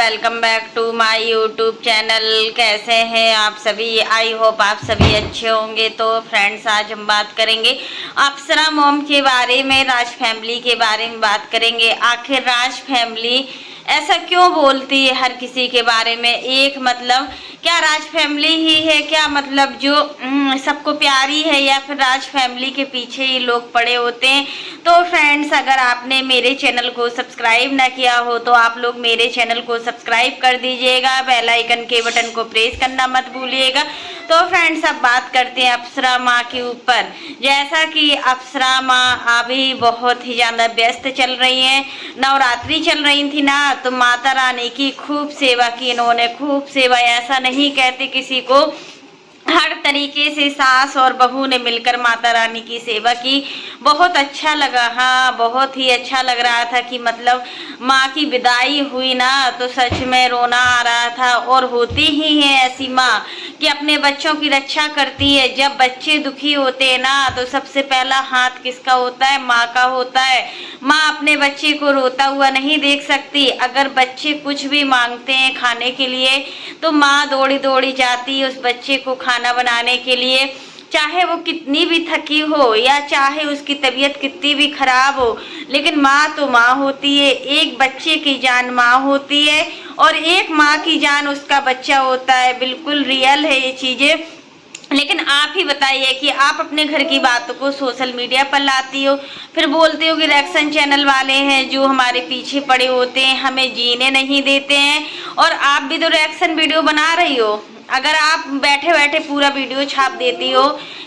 Welcome back to my YouTube channel. कैसे हैं आप सभी? आई होप आप सभी अच्छे होंगे। तो फ्रेंड्स, आज हम बात करेंगे अप्सरा मॉम के बारे में, राज फैमिली के बारे में बात करेंगे। आखिर राज फैमिली ऐसा क्यों बोलती है हर किसी के बारे में? एक मतलब क्या राज फैमिली ही है क्या, मतलब जो सबको प्यारी है, या फिर राज फैमिली के पीछे ही लोग पड़े होते हैं? तो फ्रेंड्स, अगर आपने मेरे चैनल को सब्सक्राइब ना किया हो तो आप लोग मेरे चैनल को सब्सक्राइब कर दीजिएगा, बेल आइकन के बटन को प्रेस करना मत भूलिएगा। तो फ्रेंड्स, अब बात करते हैं अप्सरा माँ के ऊपर। जैसा कि अप्सरा माँ अभी बहुत ही ज़्यादा व्यस्त चल रही हैं, नवरात्रि चल रही थी ना, तो माता रानी की खूब सेवा की इन्होंने, खूब सेवा। ऐसा नहीं कहते किसी को, हर तरीके से सास और बहू ने मिलकर माता रानी की सेवा की। बहुत अच्छा लगा, हाँ बहुत ही अच्छा लग रहा था कि मतलब माँ की विदाई हुई ना तो सच में रोना आ रहा था। और होती ही है ऐसी माँ कि अपने बच्चों की रक्षा करती है। जब बच्चे दुखी होते हैं ना तो सबसे पहला हाथ किसका होता है? माँ का होता है। माँ अपने बच्चे को रोता हुआ नहीं देख सकती। अगर बच्चे कुछ भी मांगते हैं खाने के लिए तो माँ दौड़ी दौड़ी जाती है उस बच्चे को खाना बनाने के लिए, चाहे वो कितनी भी थकी हो या चाहे उसकी तबीयत कितनी भी खराब हो, लेकिन माँ तो माँ होती है। एक बच्चे की जान माँ होती है और एक माँ की जान उसका बच्चा होता है। बिल्कुल रियल है ये चीजें। लेकिन आप ही बताइए कि आप अपने घर की बातों को सोशल मीडिया पर लाती हो, फिर बोलते हो कि रिएक्शन चैनल वाले हैं जो हमारे पीछे पड़े होते हैं, हमें जीने नहीं देते हैं। और आप भी तो रिएक्शन वीडियो बना रही हो। अगर आप बैठे बैठे पूरा वीडियो छाप देती हो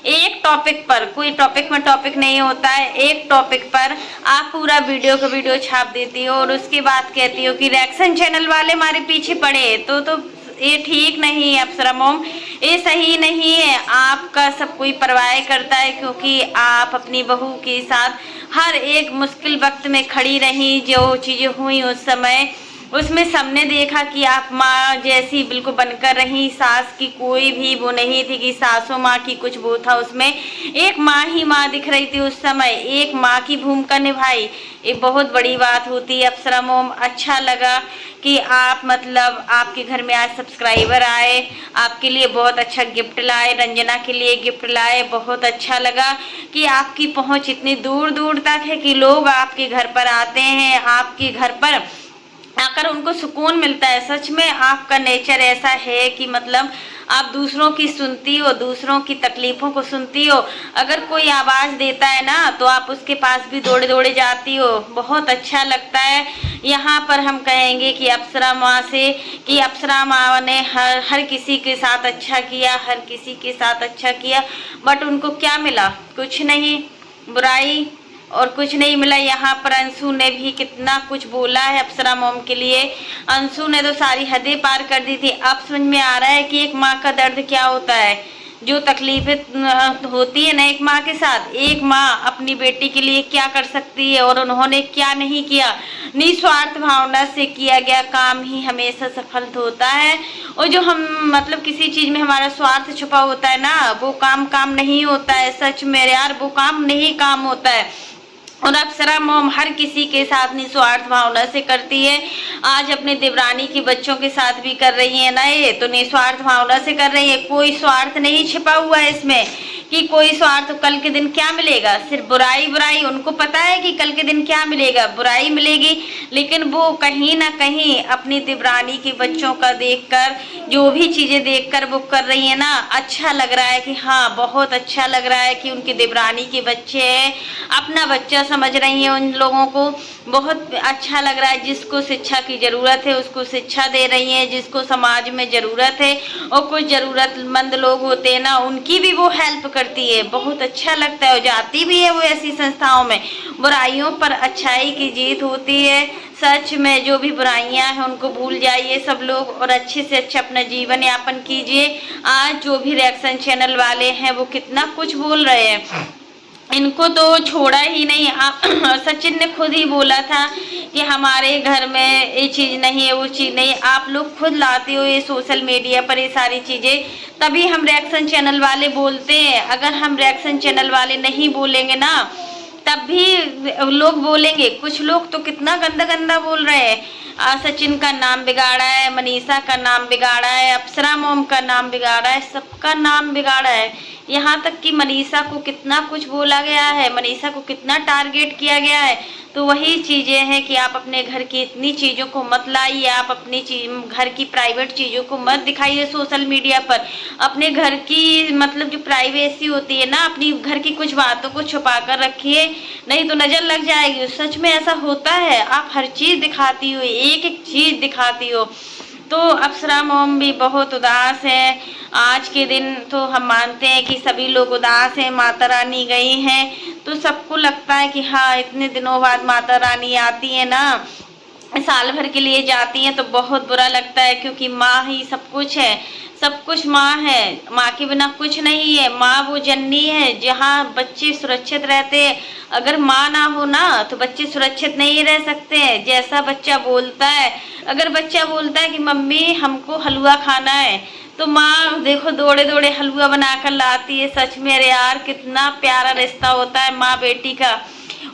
एक टॉपिक पर, कोई टॉपिक में टॉपिक नहीं होता है, एक टॉपिक पर आप पूरा वीडियो का वीडियो छाप देती हो और उसके बाद कहती हो कि रिएक्शन चैनल वाले हमारे पीछे पड़े, तो ये ठीक नहीं है अप्सरा मॉम, ये सही नहीं है। आपका सब कोई परवाह करता है क्योंकि आप अपनी बहू के साथ हर एक मुश्किल वक्त में खड़ी रही। जो चीज़ें हुई उस समय उसमें सबने देखा कि आप माँ जैसी बिल्कुल बनकर रही। सास की कोई भी वो नहीं थी कि सासों माँ की कुछ वो था, उसमें एक माँ ही माँ दिख रही थी उस समय, एक माँ की भूमिका निभाई। ये बहुत बड़ी बात होती है अप्सरा मॉम। अच्छा लगा कि आप मतलब आपके घर में आज सब्सक्राइबर आए, आपके लिए बहुत अच्छा गिफ्ट लाए, रंजना के लिए गिफ्ट लाए। बहुत अच्छा लगा कि आपकी पहुँच इतनी दूर दूर तक है कि लोग आपके घर पर आते हैं, आपके घर पर आकर उनको सुकून मिलता है। सच में आपका नेचर ऐसा है कि मतलब आप दूसरों की सुनती हो, दूसरों की तकलीफों को सुनती हो। अगर कोई आवाज़ देता है ना तो आप उसके पास भी दौड़े दौड़े जाती हो। बहुत अच्छा लगता है। यहाँ पर हम कहेंगे कि अप्सरा माँ से कि अप्सरा माँ ने हर किसी के साथ अच्छा किया, हर किसी के साथ अच्छा किया, बट उनको क्या मिला? कुछ नहीं, बुराई और कुछ नहीं मिला। यहाँ पर अंशु ने भी कितना कुछ बोला है अप्सरा मॉम के लिए। अंशु ने तो सारी हदें पार कर दी थी। अब समझ में आ रहा है कि एक माँ का दर्द क्या होता है, जो तकलीफें होती है ना एक माँ के साथ। एक माँ अपनी बेटी के लिए क्या कर सकती है और उन्होंने क्या नहीं किया। निस्वार्थ भावना से किया गया काम ही हमेशा सफल होता है। और जो हम मतलब किसी चीज़ में हमारा स्वार्थ छुपा होता है ना, वो काम नहीं होता है। सच में यार, वो काम नहीं काम होता है। और अप्सरा मॉम हर किसी के साथ निस्वार्थ भावना से करती है। आज अपने देवरानी के बच्चों के साथ भी कर रही है ना, ये तो निस्वार्थ भावना से कर रही है। कोई स्वार्थ नहीं छिपा हुआ है इसमें कि कोई स्वार्थ। कल के दिन क्या मिलेगा? सिर्फ बुराई बुराई। उनको पता है कि कल के दिन क्या मिलेगा, बुराई मिलेगी। लेकिन वो कहीं ना कहीं अपनी देवरानी के बच्चों का देखकर, जो भी चीज़ें देखकर वो कर रही है ना, अच्छा लग रहा है कि हाँ बहुत अच्छा लग रहा है कि उनकी देवरानी के बच्चे हैं, अपना बच्चा समझ रही हैं उन लोगों को। बहुत अच्छा लग रहा है। जिसको शिक्षा की ज़रूरत है उसको शिक्षा दे रही हैं, जिसको समाज में ज़रूरत है और कुछ ज़रूरतमंद लोग होते हैं ना, उनकी भी वो हेल्प करती है। बहुत अच्छा लगता है। और जाती भी है वो ऐसी संस्थाओं में। बुराइयों पर अच्छाई की जीत होती है। सच में जो भी बुराइयां हैं उनको भूल जाइए सब लोग और अच्छे से अच्छा अपना जीवन यापन कीजिए। आज जो भी रिएक्शन चैनल वाले हैं वो कितना कुछ बोल रहे हैं, इनको तो छोड़ा ही नहीं। सचिन ने खुद ही बोला था कि हमारे घर में ये चीज़ नहीं है, वो चीज़ नहीं। आप लोग खुद लाते हो ये सोशल मीडिया पर ये सारी चीज़ें, तभी हम रिएक्शन चैनल वाले बोलते हैं। अगर हम रिएक्शन चैनल वाले नहीं बोलेंगे ना तब भी लोग बोलेंगे। कुछ लोग तो कितना गंदा गंदा बोल रहे हैं। सचिन का नाम बिगाड़ा है, मनीषा का नाम बिगाड़ा है, अप्सरा मोम का नाम बिगाड़ा है, सबका नाम बिगाड़ा है। यहाँ तक कि मनीषा को कितना कुछ बोला गया है, मनीषा को कितना टारगेट किया गया है। तो वही चीज़ें हैं कि आप अपने घर की इतनी चीज़ों को मत लाइए, आप अपनी घर की प्राइवेट चीज़ों को मत दिखाइए सोशल मीडिया पर। अपने घर की मतलब जो प्राइवेसी होती है ना, अपनी घर की कुछ बातों को छुपा कर रखिए, नहीं तो नज़र लग जाएगी। सच में ऐसा होता है, आप हर चीज़ दिखाती हो, एक एक चीज़ दिखाती हो। तो अप्सरा मोम भी बहुत उदास है आज के दिन। तो हम मानते हैं कि सभी लोग उदास हैं, माता रानी गई हैं, तो सबको लगता है कि हाँ इतने दिनों बाद माता रानी आती है ना, साल भर के लिए जाती हैं, तो बहुत बुरा लगता है। क्योंकि माँ ही सब कुछ है, सब कुछ माँ है, माँ के बिना कुछ नहीं है। माँ वो जननी है जहाँ बच्चे सुरक्षित रहते हैं। अगर माँ ना हो ना तो बच्चे सुरक्षित नहीं रह सकते हैं। जैसा बच्चा बोलता है, अगर बच्चा बोलता है कि मम्मी हमको हलवा खाना है, तो माँ देखो दौड़े दौड़े हलवा बनाकर लाती है। सच में अरे यार कितना प्यारा रिश्ता होता है माँ बेटी का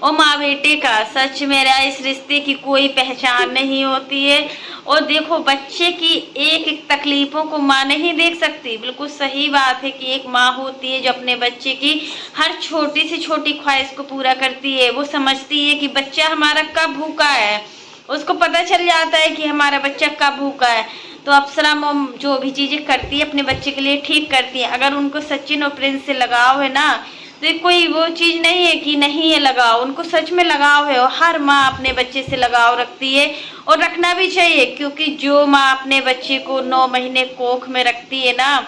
और माँ बेटे का। सच मेरा इस रिश्ते की कोई पहचान नहीं होती है। और देखो बच्चे की एक एक तकलीफों को माँ नहीं देख सकती। बिल्कुल सही बात है कि एक माँ होती है जो अपने बच्चे की हर छोटी से छोटी ख्वाहिश को पूरा करती है। वो समझती है कि बच्चा हमारा कब भूखा है, उसको पता चल जाता है कि हमारा बच्चा कब भूखा है। तो अप्सरा मोम जो भी चीज़ें करती है अपने बच्चे के लिए ठीक करती है। अगर उनको सचिन और प्रिंस से लगाव है ना, तो कोई वो चीज़ नहीं है कि नहीं है लगाव, उनको सच में लगाव है। और हर माँ अपने बच्चे से लगाव रखती है और रखना भी चाहिए। क्योंकि जो माँ अपने बच्चे को 9 महीने कोख में रखती है ना,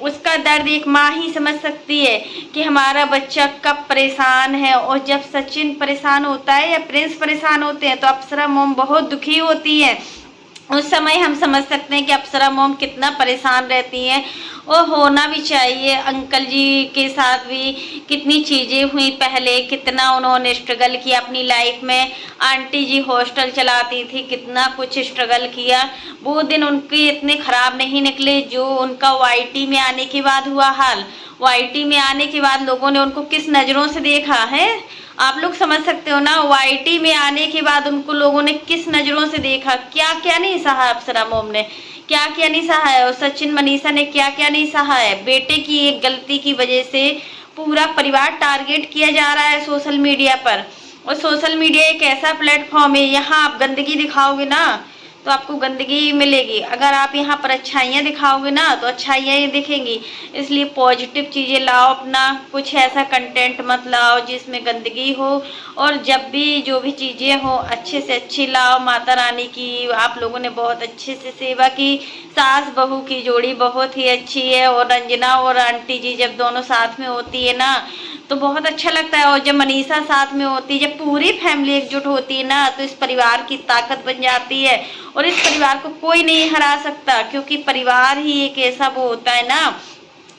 उसका दर्द एक माँ ही समझ सकती है कि हमारा बच्चा कब परेशान है। और जब सचिन परेशान होता है या प्रिंस परेशान होते हैं तो अप्सरा मोम बहुत दुखी होती है। उस समय हम समझ सकते हैं कि अप्सरा मोम कितना परेशान रहती हैं। और होना भी चाहिए। अंकल जी के साथ भी कितनी चीज़ें हुई पहले, कितना उन्होंने स्ट्रगल किया अपनी लाइफ में। आंटी जी हॉस्टल चलाती थी, कितना कुछ स्ट्रगल किया। वो दिन उनके इतने ख़राब नहीं निकले जो उनका वाईटी में आने के बाद हुआ हाल। वाईटी में आने के बाद लोगों ने उनको किस नज़रों से देखा है, आप लोग समझ सकते हो ना। वाईटी में आने के बाद उनको लोगों ने किस नज़रों से देखा, क्या क्या नहीं सहा अप्सरा मोम ने, क्या क्या नहीं सहा है। और सचिन मनीषा ने क्या क्या नहीं सहा है। बेटे की एक गलती की वजह से पूरा परिवार टारगेट किया जा रहा है सोशल मीडिया पर। और सोशल मीडिया एक ऐसा प्लेटफॉर्म है, यहाँ आप गंदगी दिखाओगे ना तो आपको गंदगी मिलेगी। अगर आप यहाँ पर अच्छाइयाँ दिखाओगे ना तो अच्छाइयाँ ही दिखेंगी। इसलिए पॉजिटिव चीज़ें लाओ, अपना कुछ ऐसा कंटेंट मत लाओ जिसमें गंदगी हो। और जब भी जो भी चीज़ें हो अच्छे से अच्छी लाओ। माता रानी की आप लोगों ने बहुत अच्छे से सेवा की। सास बहू की जोड़ी बहुत ही अच्छी है। और रंजना और आंटी जी जब दोनों साथ में होती है ना तो बहुत अच्छा लगता है। और जब मनीषा साथ में होती है, जब पूरी फैमिली एकजुट होती है ना, तो इस परिवार की ताकत बन जाती है। और इस परिवार को कोई नहीं हरा सकता। क्योंकि परिवार ही एक ऐसा वो होता है ना,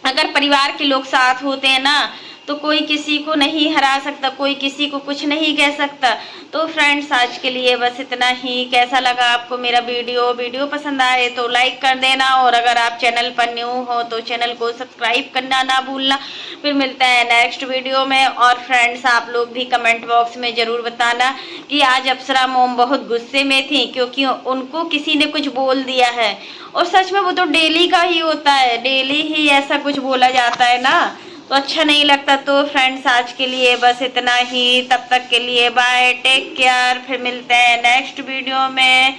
अगर परिवार के लोग साथ होते हैं ना तो कोई किसी को नहीं हरा सकता, कोई किसी को कुछ नहीं कह सकता। तो फ्रेंड्स आज के लिए बस इतना ही। कैसा लगा आपको मेरा वीडियो पसंद आए तो लाइक कर देना। और अगर आप चैनल पर न्यू हो तो चैनल को सब्सक्राइब करना ना भूलना। फिर मिलता है नेक्स्ट वीडियो में। और फ्रेंड्स आप लोग भी कमेंट बॉक्स में ज़रूर बताना कि आज अप्सरा मोम बहुत गुस्से में थी क्योंकि उनको किसी ने कुछ बोल दिया है। और सच में वो तो डेली का ही होता है, डेली ही ऐसा कुछ बोला जाता है ना, तो अच्छा नहीं लगता। तो फ्रेंड्स आज के लिए बस इतना ही। तब तक के लिए बाय, टेक केयर। फिर मिलते हैं नेक्स्ट वीडियो में।